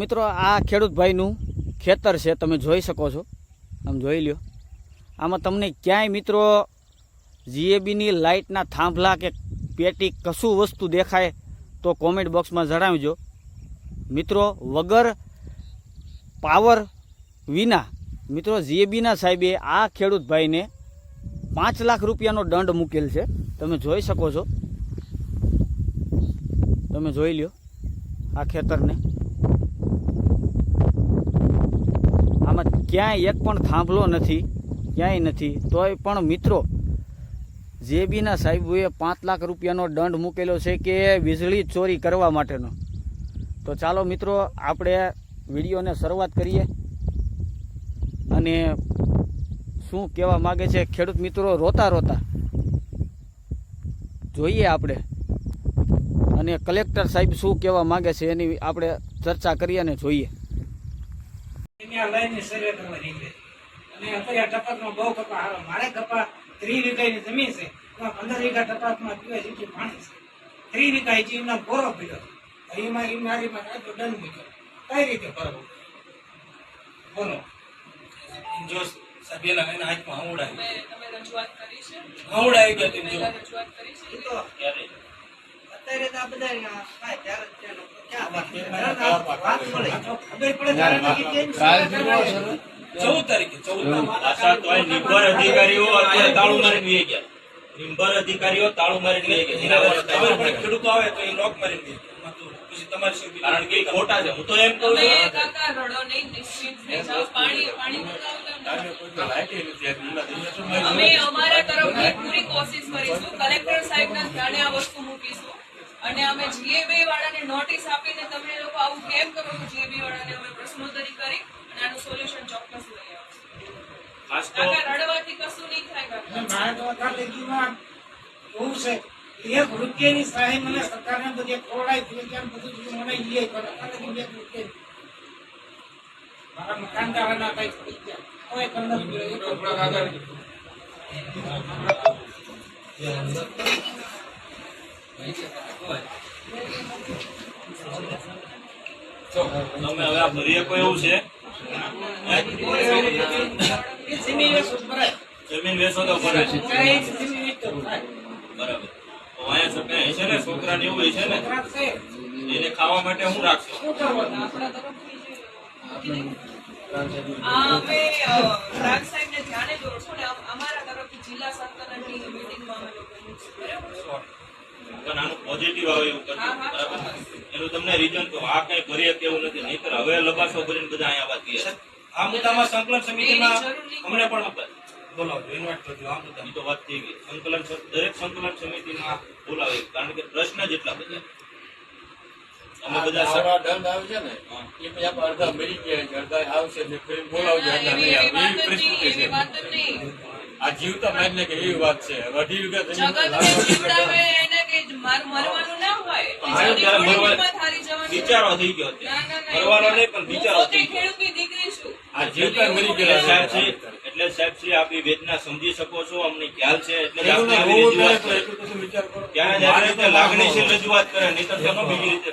મિત્રો આ ખેડૂતભાઈનું ખેતર છે, તમે જોઈ શકો છો, આમ જોઈ લ્યો। આમાં તમને ક્યાંય મિત્રો જીએબીની લાઇટના થાંભલા કે પેટી કશું વસ્તુ દેખાય તો કોમેન્ટ બોક્સમાં જણાવજો મિત્રો। વગર પાવર વિના મિત્રો જીએબીના સાહેબે આ ખેડૂતભાઈને 5 લાખ રૂપિયાનો દંડ મૂકેલ છે, તમે જોઈ શકો છો, તમે જોઈ લ્યો આ ખેતરને। આમાં ક્યાંય એક પણ થાંભલો નથી, ક્યાંય નથી, તોય પણ મિત્રો જીએબીના સાહેબોએ 5 લાખ રૂપિયાનો દંડ મૂકેલો છે કે વીજળી ચોરી કરવા માટેનો। તો ચાલો મિત્રો આપણે વિડીયોને શરૂઆત કરીએ અને શું કહેવા માગે છે ખેડૂત મિત્રો રોતા રોતા જોઈએ આપણે, અને કલેક્ટર સાહેબ શું કહેવા માગે છે એની આપણે ચર્ચા કરીએ અને જોઈએ। મારે કપા 30 વીઘાની જમીન છે, 15 વીઘા ટપાસમાં પીવાય જેટલી પાણી છે, 30 વીઘા જીવના બોરો પીડ્યો, એમાં મારીમાં કાચો દંડ મૂક્યો, કઈ રીતે કરવો બોલો? જો સભ્યના એના હાથમાં હવડાવી તમે રજૂઆત કરી છે, હવડાવી ગયો તેમ જો રજૂઆત કરી છે તો ક્યારે અત્યારે તો આ બધા કાઈ ત્યારે ક્યાં વાત બોલે ખબર પડે ત્યારે કેમ 14 તારીખે 14 આશા તો નિંબર અધિકારીઓ અત્યારે તાળું મારીને વહી ગયા, નિંબર અધિકારીઓ તાળું મારીને વહી ગયા, ખબર પડે ખેડૂતો આવે તો એ લોક મારીને વહી ગયા, પછી તમારી શું કારણ કે ખોટા છે। હું તો એમ કહું છું કાકા રડો નહીં, નિશ્ચિત થઈ જાવ, પાણી અમે અમારા તરફથી પૂરી કોશિશ કરીશું, કલેક્ટર સાહેબના ધ્યાને આ વસ્તુ મૂકીશું અને અમે જીએબી વાળાને નોટિસ આપીને તમે લોકો આવું કેમ કરો છો, જીએબી વાળાને અમે પ્રશ્નોત્તરી કરી અને આનું સોલ્યુશન ચોક્કસ લઈ આવશું। કાકા રડવાથી કશું નહીં થાય કાકા। મારે તો અકાલીમાં એવું છે એક રૂપિયાની સહાય મને સરકારને બધી ખોડાઈ કેમ બધું મને ઈ કરે, અકાલી 2 રૂપિયા મારા મકાનદારના કઈ થઈ ગયા કોઈ કંદર તમે હવે આ ભરીએ કોઈ એવું છે જમીન વેચો તો ભરે છે બરાબર। તો અહીંયા છોકરા છે ને, છોકરા ને એવું છે ને, એને ખાવા માટે હું રાખશો? અમે રાગ સાહેબને ધ્યાને દોરશું ને અમારા તરફથી જિલ્લા સંકલનની મીટિંગમાં અમે લોકો મૂકશું, બરાબર? પણ આનું પોઝિટિવ આવે એવું કરજો, બરાબર? એનું તમને રીઝન તો આ કઈ ભરી શકે એવું નથી, નહીતર હવે લબાસો ભરીને બધા અહીંયા વાત કરીએ। આ મુદ્દામાં સંકલન સમિતિમાં અમને પણ બોલાવજો, ઇન્વાઇટ કરજો। આ મુદ્દાની તો વાત થઈ ગઈ, દરેક સંકલન સમિતિમાં બોલાવે, કારણ કે પ્રશ્ન જેટલા બધા અમે બધા દંડ આવે છે ને એ પછી આપણે અડધા મરી ગયા, અડધા આવશે ને ફરી બોલાવજો, અડધા નહીં આવે, એવી પરિસ્થિતિ છે। આ જીવતા મારી કે એવી વાત છે, 2.5 વીઘા વિચારો થઈ ગયો, કરવાનો નહીં પણ વિચારો થઈ ગયો। આ જીવતા મરી ગયેલા સાહેબ છે એટલે સાહેબ શ્રી આપી વેદના સમજી શકો છો, અમને ખ્યાલ છે, એટલે આપણે આવી રજૂઆત કરે, ત્યાં લાગણીશીલ રજૂઆત કરે, નહીં તો બીજી રીતે